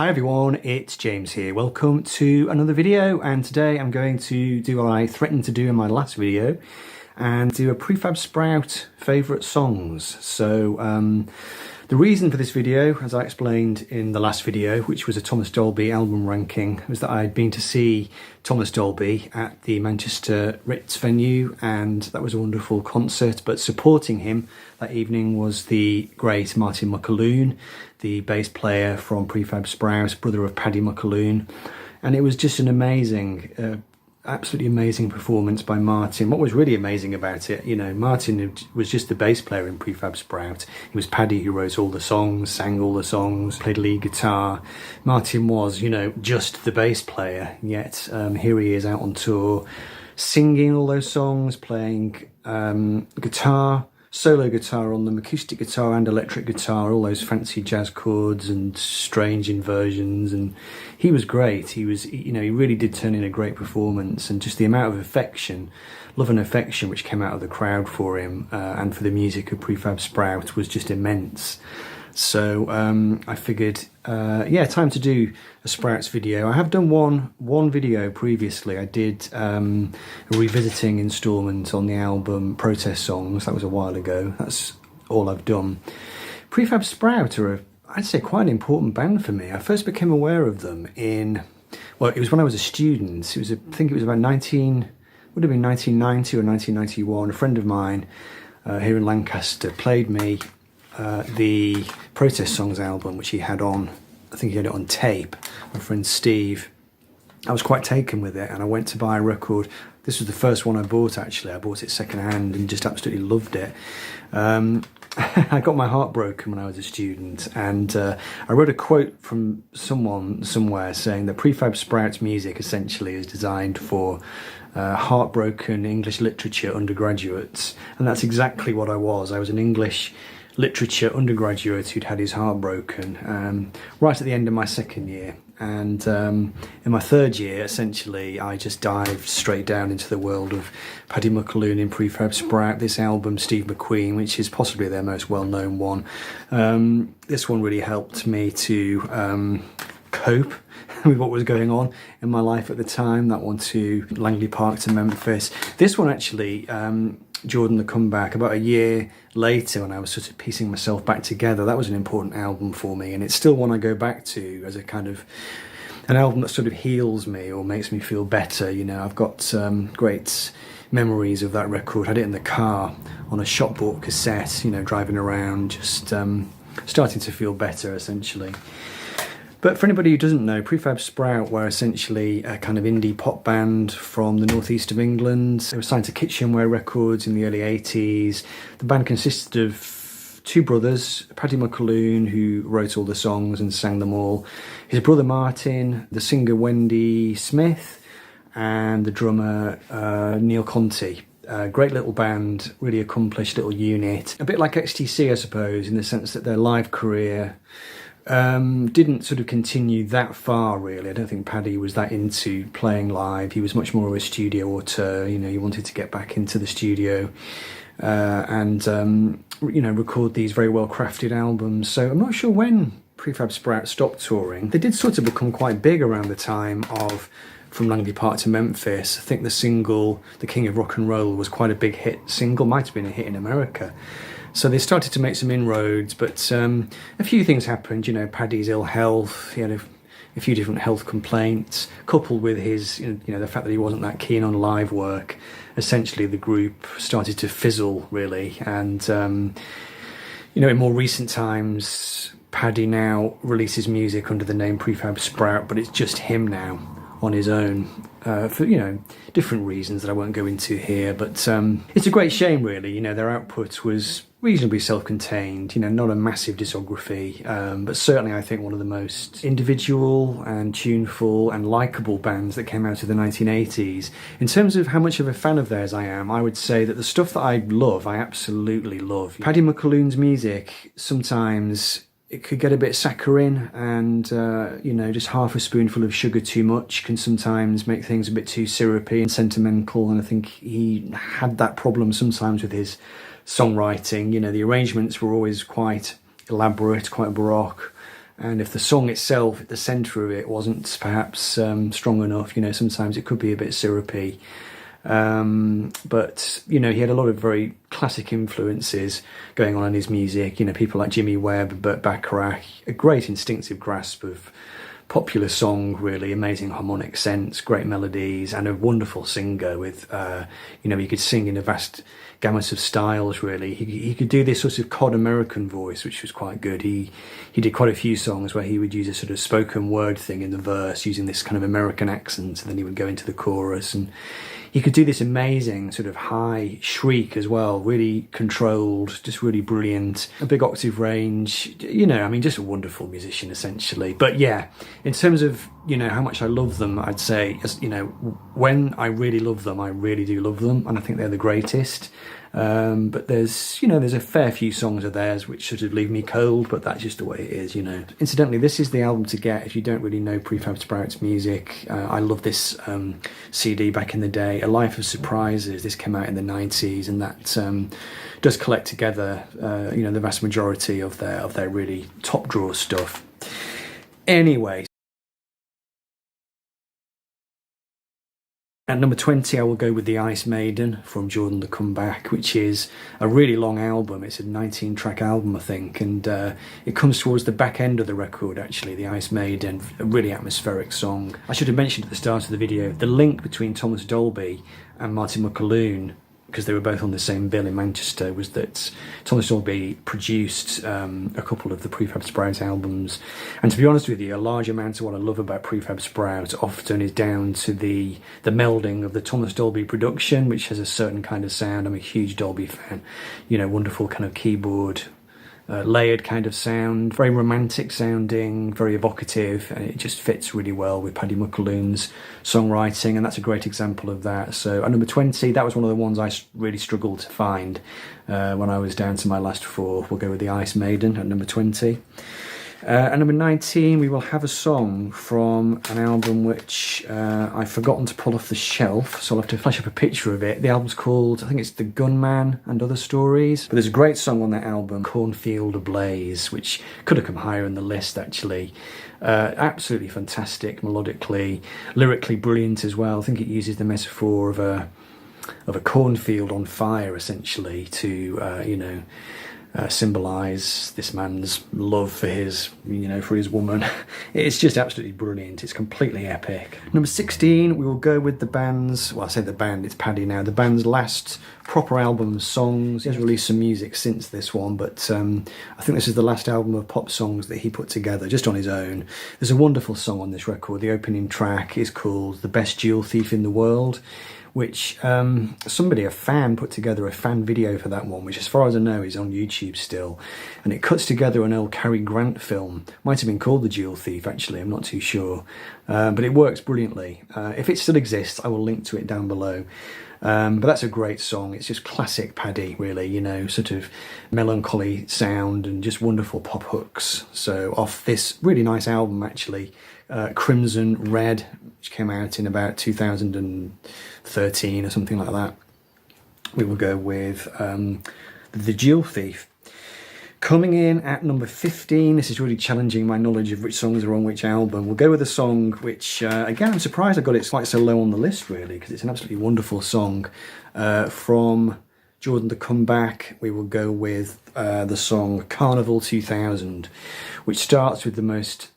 Hi everyone, it's James here. Welcome to another video, and today I'm going to do what I threatened to do in my last video and do a Prefab Sprout favourite songs. So the reason for this video, as I explained in the last video, which was a Thomas Dolby album ranking, was that I'd been to see Thomas Dolby at the Manchester Ritz venue, and that was a wonderful concert. But supporting him that evening was the great Martin McAloon, the bass player from Prefab Sprout, brother of Paddy McAloon, and it was just an amazing absolutely amazing performance by Martin. What was really amazing about it, you know, Martin was just the bass player in Prefab Sprout. It was Paddy who wrote all the songs, sang all the songs, played lead guitar. Martin was, you know, just the bass player, yet here he is out on tour, singing all those songs, playing guitar, solo guitar on them, acoustic guitar and electric guitar, all those fancy jazz chords and strange inversions, and he was great. He was, you know, he really did turn in a great performance, and just the amount of affection, love and affection which came out of the crowd for him and for the music of Prefab Sprout was just immense. So I figured, yeah, time to do a Sprouts video. I have done one video previously. I did a revisiting instalment on the album Protest Songs. That was a while ago. That's all I've done. Prefab Sprout are, I'd say, quite an important band for me. I first became aware of them in, well, it was when I was a student. It was, I think it was about would have been 1990 or 1991. A friend of mine here in Lancaster played me the Protest Songs album, which he had on, I think he had it on tape, my friend Steve. I was quite taken with it, and I went to buy a record. This was the first one I bought, actually. I bought it second hand and just absolutely loved it. I got my heart broken when I was a student, and I wrote a quote from someone somewhere saying that Prefab Sprout's music essentially is designed for heartbroken English literature undergraduates, and that's exactly what I was. I was an English literature undergraduate who'd had his heart broken right at the end of my second year, and in my third year essentially I just dived straight down into the world of Paddy McAloon in Prefab Sprout, this album Steve McQueen, which is possibly their most well-known one. This one really helped me to cope with what was going on in my life at the time. That one to Langley Park to Memphis. This one actually, Jordan the Comeback, about a year later when I was sort of piecing myself back together, that was an important album for me, and it's still one I go back to as a kind of an album that sort of heals me or makes me feel better. You know, I've got great memories of that record. I had it in the car on a shop bought cassette, you know, driving around, just starting to feel better essentially. But for anybody who doesn't know, Prefab Sprout were essentially a kind of indie pop band from the northeast of England. They were signed to Kitchenware Records in the early 80s. The band consisted of two brothers, Paddy McAloon, who wrote all the songs and sang them all, his brother Martin, the singer Wendy Smith, and the drummer Neil Conti. Great little band, really accomplished little unit. A bit like XTC, I suppose, in the sense that their live career didn't sort of continue that far, really. I don't think Paddy was that into playing live. He was much more of a studio auteur. You know, he wanted to get back into the studio and you know, record these very well crafted albums. So I'm not sure when Prefab Sprout stopped touring. They did sort of become quite big around the time of From Langley Park to Memphis. I think the single The King of Rock and Roll was quite a big hit single, might have been a hit in America. So they started to make some inroads, but a few things happened. You know, Paddy's ill health, he had a few different health complaints, coupled with his, you know, the fact that he wasn't that keen on live work. Essentially, the group started to fizzle, really. And, you know, in more recent times, Paddy now releases music under the name Prefab Sprout, but it's just him now on his own, for, you know, different reasons that I won't go into here. But it's a great shame, really. You know, their output was reasonably self-contained, you know, not a massive discography, but certainly I think one of the most individual and tuneful and likeable bands that came out of the 1980s. In terms of how much of a fan of theirs I am, I would say that the stuff that I love, I absolutely love. Paddy McAloon's music, sometimes it could get a bit saccharine, and you know, just half a spoonful of sugar too much can sometimes make things a bit too syrupy and sentimental, and I think he had that problem sometimes with his songwriting. You know, the arrangements were always quite elaborate, quite baroque, And if the song itself, at the centre of it, wasn't perhaps strong enough, you know, sometimes it could be a bit syrupy. But, you know, he had a lot of very classic influences going on in his music. You know, people like Jimmy Webb, Burt Bacharach, a great instinctive grasp of popular song, really amazing harmonic sense, great melodies, and a wonderful singer with, you know, he could sing in a vast gamut of styles, really. He could do this sort of cod American voice, which was quite good. He did quite a few songs where he would use a sort of spoken word thing in the verse, using this kind of American accent, and then he would go into the chorus, and he could do this amazing sort of high shriek as well, really controlled, just really brilliant, a big octave range, you know, I mean, just a wonderful musician, essentially. But yeah, in terms of, you know, how much I love them, I'd say, you know, when I really love them, I really do love them, and I think they're the greatest. But there's, you know, there's a fair few songs of theirs which sort of leave me cold, but that's just the way it is, you know. Incidentally, this is the album to get if you don't really know Prefab Sprout's music. I love this CD back in the day, A Life of Surprises. This came out in the 90s, and that does collect together, you know, the vast majority of their really top drawer stuff. Anyway. At number 20, I will go with The Ice Maiden from Jordan the Comeback, which is a really long album. It's a 19-track album, I think, and it comes towards the back end of the record, actually, The Ice Maiden, a really atmospheric song. I should have mentioned at the start of the video, the link between Thomas Dolby and Martin McAloon, because they were both on the same bill in Manchester, was that Thomas Dolby produced a couple of the Prefab Sprout albums. And to be honest with you, a large amount of what I love about Prefab Sprout often is down to the melding of the Thomas Dolby production, which has a certain kind of sound. I'm a huge Dolby fan. You know, wonderful kind of keyboard, layered kind of sound, very romantic sounding, very evocative, and it just fits really well with Paddy McAloon's songwriting, and that's a great example of that. So at number 20, that was one of the ones I really struggled to find when I was down to my last four. We'll go with The Ice Maiden at number 20. At number 19, we will have a song from an album which I've forgotten to pull off the shelf, so I'll have to flash up a picture of it. The album's called, I think it's The Gunman and Other Stories. But there's a great song on that album, Cornfield Ablaze, which could have come higher in the list, actually. Absolutely fantastic melodically, lyrically brilliant as well. I think it uses the metaphor of a cornfield on fire, essentially, to, you know, symbolise this man's love for his, you know, for his woman. It's just absolutely brilliant. It's completely epic. Number 16, we will go with the band's, well, I say the band, it's Paddy now, the band's last proper album of songs. He has released some music since this one, but I think this is the last album of pop songs that he put together just on his own. There's a wonderful song on this record. The opening track is called The Best Jewel Thief in the World, which somebody, a fan, put together a fan video for that one, which as far as I know is on YouTube still, and it cuts together an old Cary Grant film. Might have been called The Jewel Thief, actually, I'm not too sure, but it works brilliantly. If it still exists, I will link to it down below. But that's a great song. It's just classic Paddy, really, you know, sort of melancholy sound and just wonderful pop hooks. So off this really nice album, actually, Crimson Red, which came out in about 2013 or something like that, we will go with The Jewel Thief. Coming in at number 15, this is really challenging my knowledge of which songs are on which album. We'll go with a song which, again, I'm surprised I got it quite so low on the list, really, because it's an absolutely wonderful song. From Jordan the Comeback, we will go with the song Carnival 2000, which starts with the most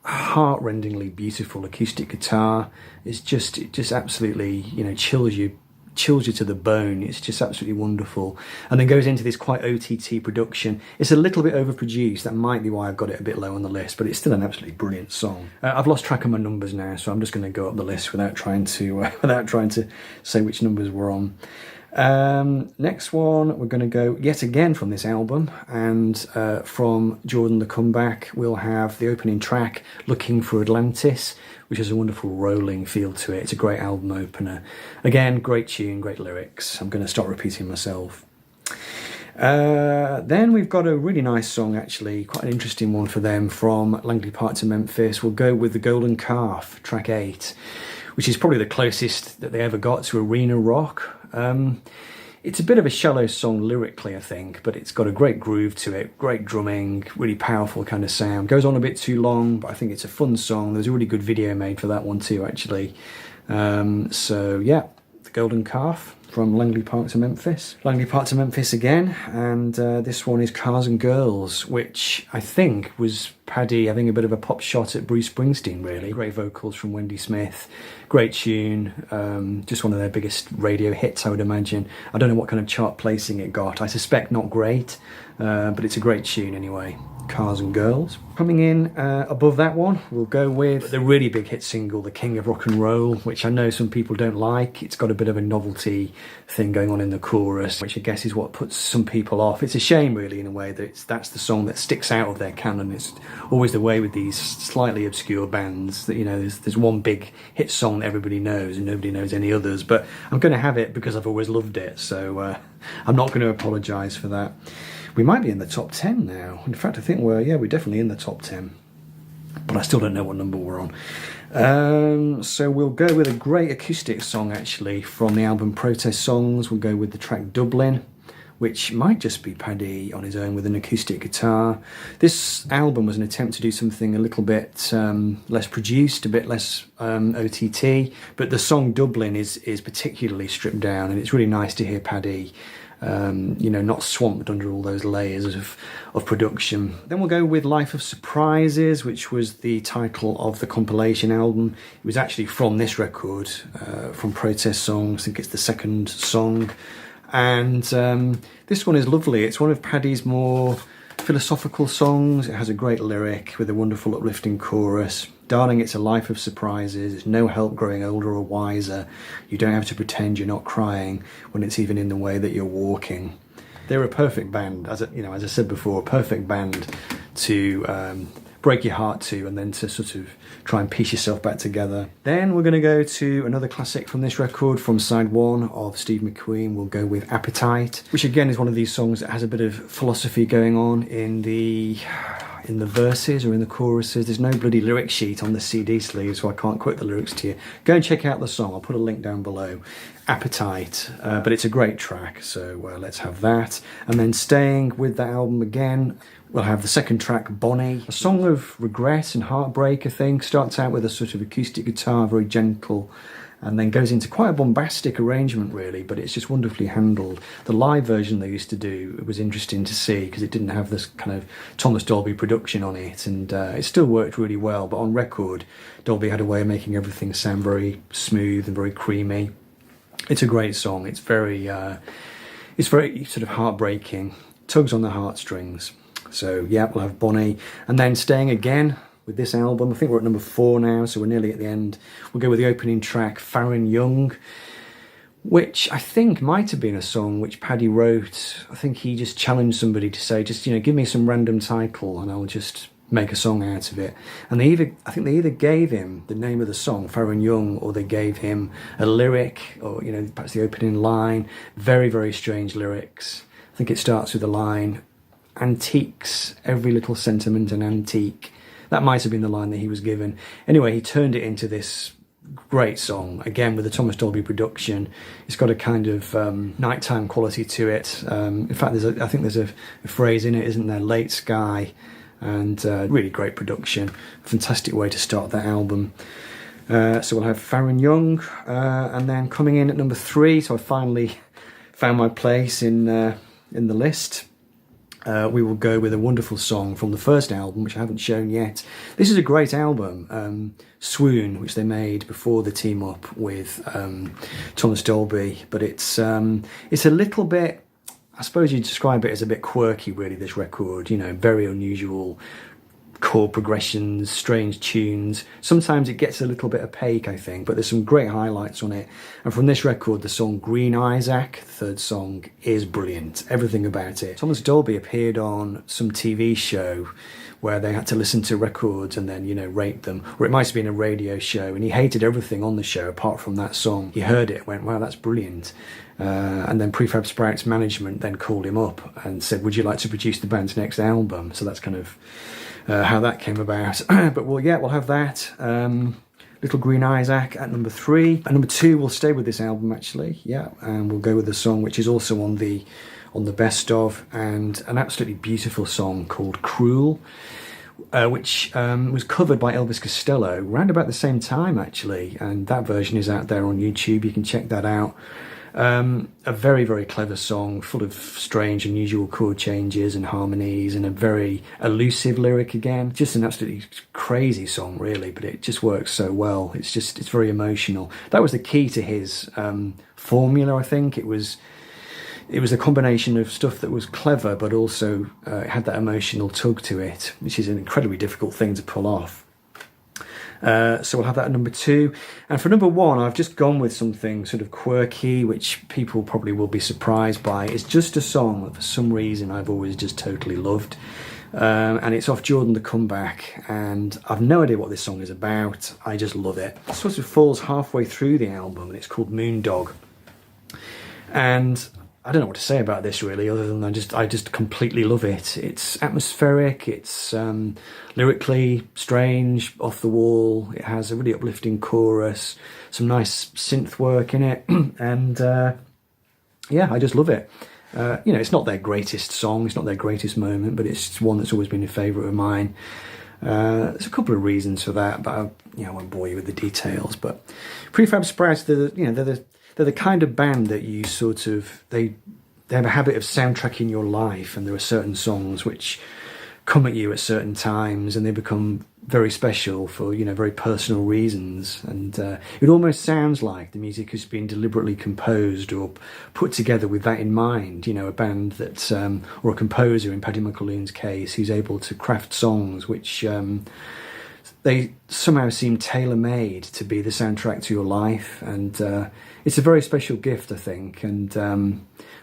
heart-rendingly beautiful acoustic guitar. It just absolutely, you know, chills you to the bone. It's just absolutely wonderful, and then goes into this quite OTT production. It's a little bit overproduced. That might be why I've got it a bit low on the list, but it's still an absolutely brilliant song. I've lost track of my numbers now, so I'm just going to go up the list without trying to say which numbers we're on. Next one, we're going to go yet again from this album, and from Jordan the Comeback, we'll have the opening track, Looking for Atlantis, which has a wonderful rolling feel to it. It's a great album opener. Again, great tune, great lyrics. I'm going to stop repeating myself. Then we've got a really nice song, actually, quite an interesting one for them, from Langley Park to Memphis. We'll go with The Golden Calf, track 8, which is probably the closest that they ever got to arena rock. It's a bit of a shallow song lyrically, I think, but it's got a great groove to it, great drumming, really powerful kind of sound. Goes on a bit too long, but I think it's a fun song. There's a really good video made for that one too, actually. So yeah, The Golden Calf from Langley Park to Memphis. Langley Park to Memphis again, and this one is Cars and Girls, which I think was Paddy having a bit of a pop shot at Bruce Springsteen, really. Great vocals from Wendy Smith, great tune, just one of their biggest radio hits, I would imagine. I don't know what kind of chart placing it got. I suspect not great, but it's a great tune anyway. Cars and Girls. Coming in above that one, we'll go with the really big hit single, The King of Rock and Roll, which I know some people don't like. It's got a bit of a novelty thing going on in the chorus, which I guess is what puts some people off. It's a shame, really, in a way, that that's the song that sticks out of their canon. It's always the way with these slightly obscure bands that, you know, there's one big hit song that everybody knows and nobody knows any others, but I'm going to have it because I've always loved it, so I'm not going to apologise for that. We might be in the top 10 now. In fact, I think we're definitely in the top 10. But I still don't know what number we're on. So we'll go with a great acoustic song, actually, from the album Protest Songs. We'll go with the track Dublin, which might just be Paddy on his own with an acoustic guitar. This album was an attempt to do something a little bit less produced, a bit less OTT. But the song Dublin is particularly stripped down, and it's really nice to hear Paddy you know, not swamped under all those layers of production. Then we'll go with Life of Surprises, which was the title of the compilation album. It was actually from this record, from Protest Songs. I think it's the second song. And this one is lovely. It's one of Paddy's more philosophical songs. It has a great lyric with a wonderful uplifting chorus. Darling, it's a life of surprises. It's no help growing older or wiser. You don't have to pretend you're not crying when it's even in the way that you're walking. They're a perfect band, as I said before, a perfect band to break your heart to, and then to sort of try and piece yourself back together. Then we're going to go to another classic from this record, from side one of Steve McQueen. We'll go with Appetite, which again is one of these songs that has a bit of philosophy going on in the verses or in the choruses. There's no bloody lyric sheet on the CD sleeve, so I can't quote the lyrics to you. Go and check out the song. I'll put a link down below. Appetite, but it's a great track, so let's have that. And then staying with that album again, we'll have the second track, Bonnie, a song of regret and heartbreak, I think. Starts out with a sort of acoustic guitar, very gentle, and then goes into quite a bombastic arrangement, really, but it's just wonderfully handled. The live version they used to do, it was interesting to see, because it didn't have this kind of Thomas Dolby production on it, and it still worked really well, but on record, Dolby had a way of making everything sound very smooth and very creamy. It's a great song. It's very sort of heartbreaking, tugs on the heartstrings. So yeah, we'll have Bonnie, and then staying again with this album, I think we're at number 4 now, so we're nearly at the end. We'll go with the opening track, Farron Young, which I think might have been a song which Paddy wrote. I think he just challenged somebody to say, just, give me some random title and I'll just make a song out of it. And I think they either gave him the name of the song, Farron Young, or they gave him a lyric, or perhaps the opening line. Very, very strange lyrics. I think it starts with the line, antiques, every little sentiment an antique. That might have been the line that he was given. Anyway, he turned it into this great song, again with the Thomas Dolby production. It's got a kind of nighttime quality to it. In fact, I think there's a phrase in it, isn't there? Late sky. And really great production. Fantastic way to start that album. So we'll have Farron Young, and then coming in at number 3, so I finally found my place in the list. We will go with a wonderful song from the first album, which I haven't shown yet. This is a great album, Swoon, which they made before the team up with Thomas Dolby. But it's a little bit, I suppose you'd describe it as a bit quirky, really, this record. Very unusual chord progressions, strange tunes. Sometimes it gets a little bit opaque, I think, but there's some great highlights on it. And from this record, the song Green Isaac, the third song, is brilliant. Everything about it. Thomas Dolby appeared on some TV show where they had to listen to records and then, rate them. Or it might have been a radio show, and he hated everything on the show apart from that song. He heard it and went, wow, that's brilliant. And then Prefab Sprout's management then called him up and said, would you like to produce the band's next album? So that's kind of how that came about. But we'll have that. Little Green Isaac at number 3. At number 2, we'll stay with this album actually, yeah, and we'll go with the song which is also on the best of, and an absolutely beautiful song called Cruel, which was covered by Elvis Costello around about the same time actually, and that version is out there on YouTube, you can check that out. A very, very clever song, full of strange, unusual chord changes and harmonies, and a very elusive lyric again. Just an absolutely crazy song, really, but it just works so well. It's very emotional. That was the key to his formula, I think. It was a combination of stuff that was clever, but also it had that emotional tug to it, which is an incredibly difficult thing to pull off. So we'll have that at number 2. And for number 1, I've just gone with something sort of quirky, which people probably will be surprised by. It's just a song that for some reason I've always just totally loved. And it's off Jordan the Comeback, and I've no idea what this song is about. I just love it. It sort of falls halfway through the album, and it's called Moondog. And I don't know what to say about this really, other than I just completely love it. It's atmospheric, it's lyrically strange, off the wall. It has a really uplifting chorus, some nice synth work in it, and yeah, I just love it. You know, it's not their greatest song, it's not their greatest moment, but it's one that's always been a favourite of mine. There's a couple of reasons for that, but I won't bore you with the details. But Prefab Sprout, they're the kind of band that you sort of, they have a habit of soundtracking your life, and there are certain songs which come at you at certain times, and they become very special for, very personal reasons. And it almost sounds like the music has been deliberately composed or put together with that in mind. A band that, or a composer in Paddy McAloon's case, who's able to craft songs which they somehow seem tailor-made to be the soundtrack to your life, and it's a very special gift, I think. And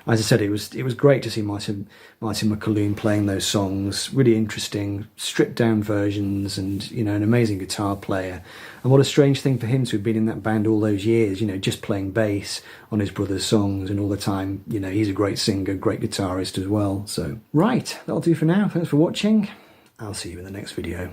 as I said, it was great to see Martin McAloon playing those songs. Really interesting, stripped-down versions, and an amazing guitar player. And what a strange thing for him to have been in that band all those years. Just playing bass on his brother's songs, and all the time. He's a great singer, great guitarist as well. So right, that'll do for now. Thanks for watching. I'll see you in the next video.